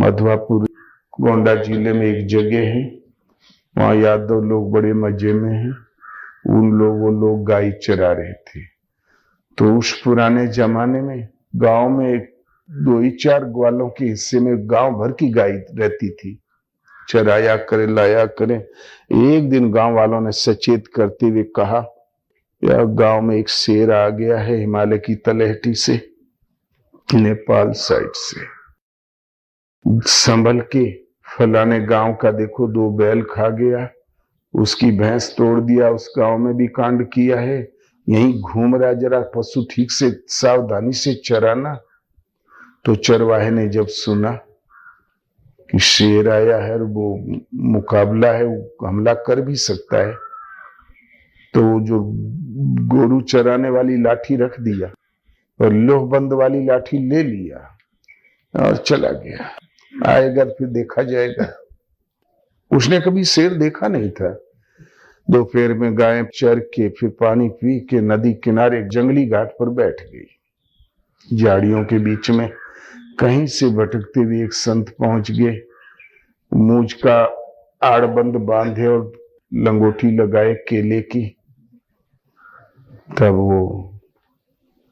मधवापुर गोंडा जिले में एक जगह है, वहां यादव लोग बड़े मजे में हैं। वो लोग गाय चरा रहे थे। तो उस पुराने जमाने में गांव में एक 2 ही 4 ग्वालों के हिस्से में गांव भर की गाय रहती थी, चराया करे लाया करे। एक दिन गांव वालों ने सचेत करते हुए कहा, यह गांव में एक शेर आ गया है हिमालय की तलहटी से, नेपाल साइड से। संभल के फलाने गांव का देखो 2 बैल खा गया, उसकी भैंस तोड़ दिया, उस गांव में भी कांड किया है, यहीं घूम रहा, जरा पशु ठीक से सावधानी से चराना। तो चरवाहे ने जब सुना कि शेर आया है और वो मुकाबला है, वो हमला कर भी सकता है, तो जो गोरू चराने वाली लाठी रख दिया और लोहबंद वाली लाठी ले लिया और चला गया। आएगा फिर देखा जाएगा। उसने कभी शेर देखा नहीं था। दोपहर में गायें चर के फिर पानी पी के नदी किनारे एक जंगली घाट पर बैठ गई। झाड़ियों के बीच में कहीं से भटकते हुए एक संत पहुंच गए, मूंछ का आड़बंद बांधे और लंगोटी लगाए केले की। तब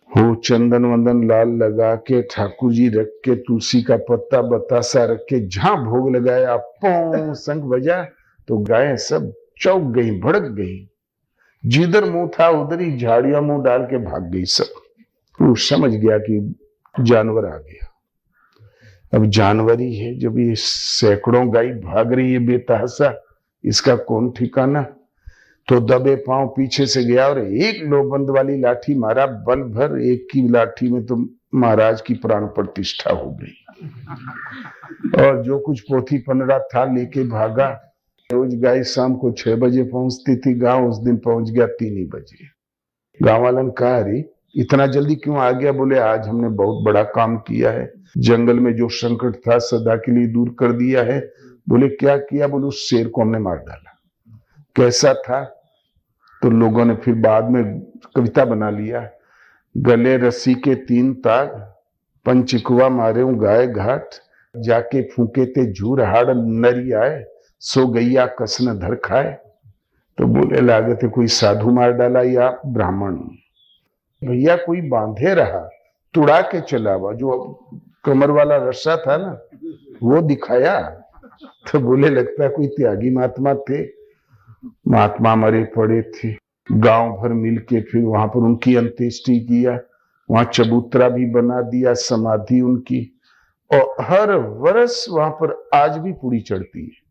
वो चंदन वंदन लाल लगा के, ठाकुर जी रख के, तुलसी का पत्ता बतासा रख के जहां भोग लगाया, पौ शंख बजा तो गायें सब चौक गई, भड़क गई। जिधर मुंह था उधर ही झाड़ियां मुंह डाल के भाग गई सब। वो समझ गया कि जानवर आ गया। अब जानवर ही है, जब ये सैकड़ों गाय भाग रही है बेतहासा, इसका कौन ठिकाना। तो दबे पांव पीछे से गया और एक लोहबंद वाली लाठी मारा, बल भर। एक की लाठी में तो महाराज की प्राण प्रतिष्ठा हो गई। और जो कुछ पोथी पन्हरा था लेके भागा। रोज गाय शाम को 6 बजे पहुंचती थी गांव, उस दिन पहुंच गया 3 ही बजे। गांव वालों ने कहा, अरे इतना जल्दी क्यों आ गया? बोले, आज हमने बहुत बड़ा काम किया है, जंगल में जो संकट था सदा के लिए दूर कर दिया है। बोले, क्या किया? बोले, उस शेर को हमने मार डाला। कैसा था? तो लोगों ने फिर बाद में कविता बना लिया, गले रस्सी के 3 ताग, पंचिकुआ मारे गाय घाट, जाके फूके ते झूर हाड़ नरी आए, सो गैया कसन धर खाए। तो बोले, लागत है कोई साधु मार डाला या ब्राह्मण। भैया कोई बांधे रहा, तुड़ा के चलावा, जो कमर वाला रस्सा था ना वो दिखाया। तो बोले, लगता है कोई त्यागी महात्मा थे। महात्मा मरे पड़े थे। गांव भर मिलके फिर वहां पर उनकी अंत्येष्टि किया, वहां चबूतरा भी बना दिया, समाधि उनकी। और हर वर्ष वहां पर आज भी पूरी चढ़ती है।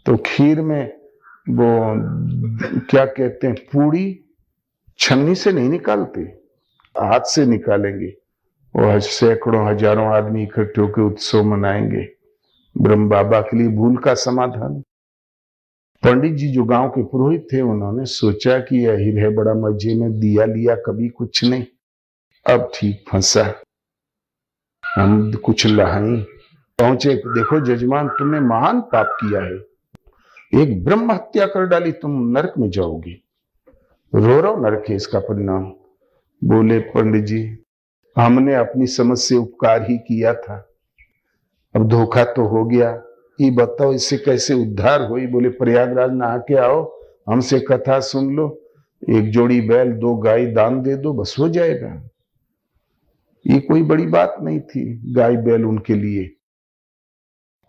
तो खीर में वो क्या कहते हैं, पूरी छन्नी से नहीं निकालते, हाथ से निकालेंगे। और सैकड़ों हजारों आदमी इकट्ठे होकर उत्सव मनाएंगे। ब्रह्म बाबा के लिए भूल का समाधान। पंडित जी जो गांव के पुरोहित थे, उन्होंने सोचा कि यही है बड़ा मजे में, दिया लिया कभी कुछ नहीं, अब ठीक फंसा, हम कुछ लहाई। पहुंचे, देखो जजमान तुमने महान पाप किया है, एक ब्रह्म हत्या कर डाली, तुम नरक में जाओगे। रो नरक है इसका परिणाम। बोले, पंडित जी हमने अपनी समझ से उपकार ही किया था, अब धोखा तो हो गया, ये बताओ इससे कैसे उद्धार हुई। बोले, प्रयागराज नहा के आओ, हमसे कथा सुन लो, 1 जोड़ी बैल 2 गाय दान दे दो, बस हो जाएगा। ये कोई बड़ी बात नहीं थी, गाय बैल उनके लिए।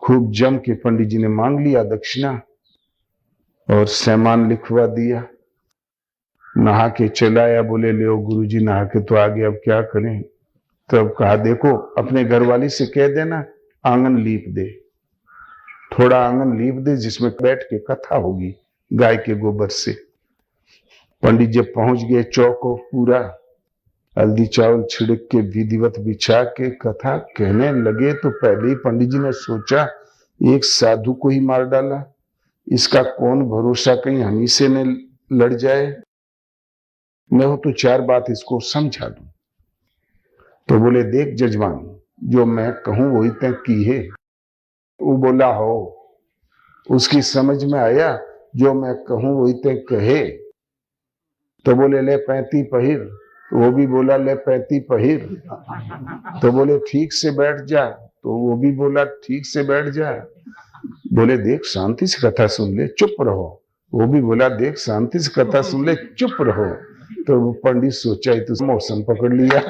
खूब जम के पंडित जी ने मांग लिया दक्षिणा और सामान लिखवा दिया। नहा के चलाया। बोले, ले गुरुजी नहा के तो आ गए, अब क्या करें। तब कहा, देखो अपने घरवाली से कह देना आंगन लीप दे, थोड़ा आंगन लीप दे, जिसमें बैठ के कथा होगी गाय के गोबर से। पंडित जब पहुंच गए, चौको पूरा हल्दी चावल छिड़क के विधिवत बिछा के कथा कहने लगे, तो पहले ही पंडित जी ने सोचा, एक साधु को ही मार डाला, इसका कौन भरोसा, कहीं हमी से न लड़ जाए। मैं हो तो 4 बात इसको समझा दूं। तो बोले, देख जजमान, जो मैं कहूं वही तय की है। वो बोला, हो, उसकी समझ में आया, जो मैं कहूं वही तय कहे। तो बोले, ले 35 पहिर। वो भी बोला, ले 35 पहिर। तो बोले, ठीक से बैठ जा, तो वो भी बोला ठीक से बैठ जा। बोले देख शांति से कथा सुन ले, चुप रहो। वो भी बोला देख शांति से कथा सुन ले, चुप रहो। तो वो पंडित सोचा ही तो मौसम पकड़ लिया।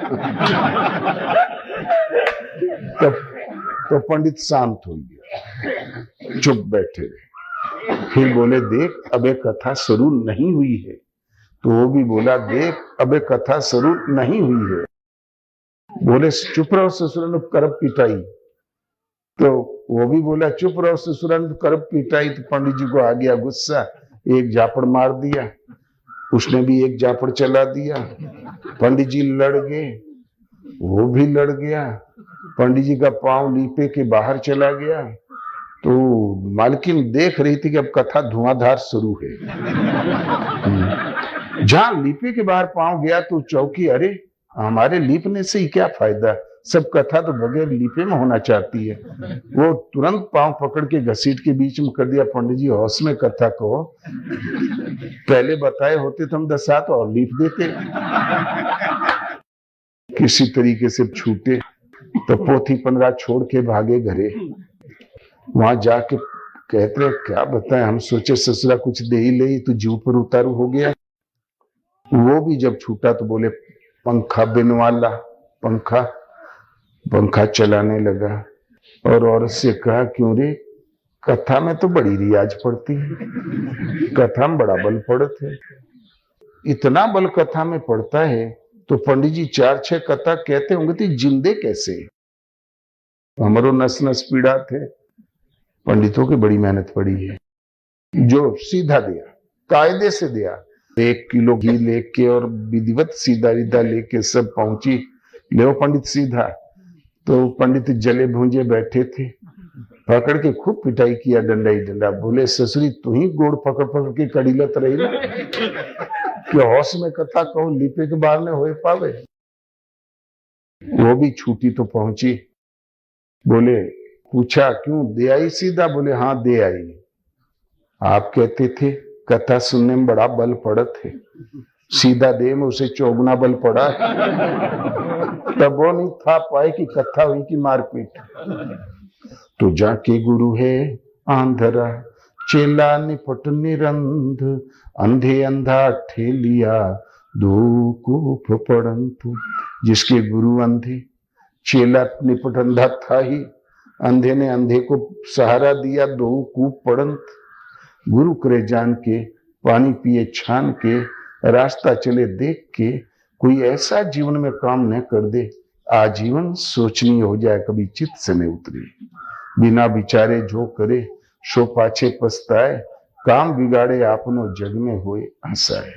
तो पंडित शांत हो गया, चुप बैठे रहे। फिर बोले देख अबे कथा शुरू नहीं हुई है। तो वो भी बोला देख अबे कथा शुरू नहीं हुई है। बोले चुप रहो ससुराल करब पिटाई। तो वो भी बोला चुप रहो ससुराल करब पिटाई। तो पंडित जी को आ गया गुस्सा, एक जापड़ मार दिया। उसने भी एक जापड़ चला दिया। पंडित जी लड़ गए, वो भी लड़ गया। पंडित जी का पांव लीपे के बाहर चला गया। तो मालकिन देख रही थी कि अब कथा धुआंधार शुरू है। जहां लीपे के बाहर पांव गया तो चौकी, अरे हमारे लीपने से ही क्या फायदा, सब कथा तो बगैर लीपे में होना चाहती है। वो तुरंत पांव पकड़ के घसीट के बीच में कर दिया। पंडित जी होश में कथा को, पहले बताए होते तो हम 10 हाथ और लीप देते। किसी तरीके से छूटे तो पोथी पंद्रह छोड़ के भागे घरे। वहां जाके कहते क्या बताएं, हम सोचे ससुरा कुछ दे ही ले, तो जीव पर उतारू हो गया। वो भी जब छूटा तो बोले पंखा बिनवा ला। पंखा चलाने लगा और औरत से कहा क्यों रे, कथा में तो बड़ी रियाज पड़ती है, कथा में बड़ा बल पड़ता है। इतना बल कथा में पड़ता है तो पंडित जी 4-6 कथा कहते होंगे तो जिंदे कैसे। हमारो नस नस पीड़ा थे। पंडितों की बड़ी मेहनत पड़ी है। जो सीधा दिया, कायदे से दिया। 1 किलो घी लेके और विधिवत सीधा रिधा लेके सब पहुंची, ले पंडित सीधा। तो पंडित जले भूंजे बैठे थे, पकड़ के खूब पिटाई किया, डंडा ही डंडा। बोले ससुरी तू ही गोड़ पकड़ पकड़ के कड़ीलत रही ना, कि होश में कथा कहो लीपे के बाहर ने होए पावे। वो भी छूटी तो पहुंची। बोले पूछा क्यों, दे आई सीधा? बोले हाँ दे आई। आप कहते थे कथा सुनने में बड़ा बल पड़त है, सीधा दे में उसे चौगुना बल पड़ा। तब वो नहीं था पाए कि कथा हुई कि मारपीट। तो जाके गुरु है आंधरा, चेला निपट निरंध, अंधे अंधा ठेलिया दो कूप पड़ंतु। जिसके गुरु अंधे, चेला निपट अंधा था ही, अंधे ने अंधे को सहारा दिया, दो कूप पड़ंत। गुरु करे जान के, पानी पिए छान के, रास्ता चले देख के, कोई ऐसा जीवन में काम न कर दे, आजीवन सोचनी हो जाए, कभी चित्त से न उतरे। बिना विचारे जो करे सो पाछे पछताए, काम बिगाड़े आपनो जग में होए हंसाए।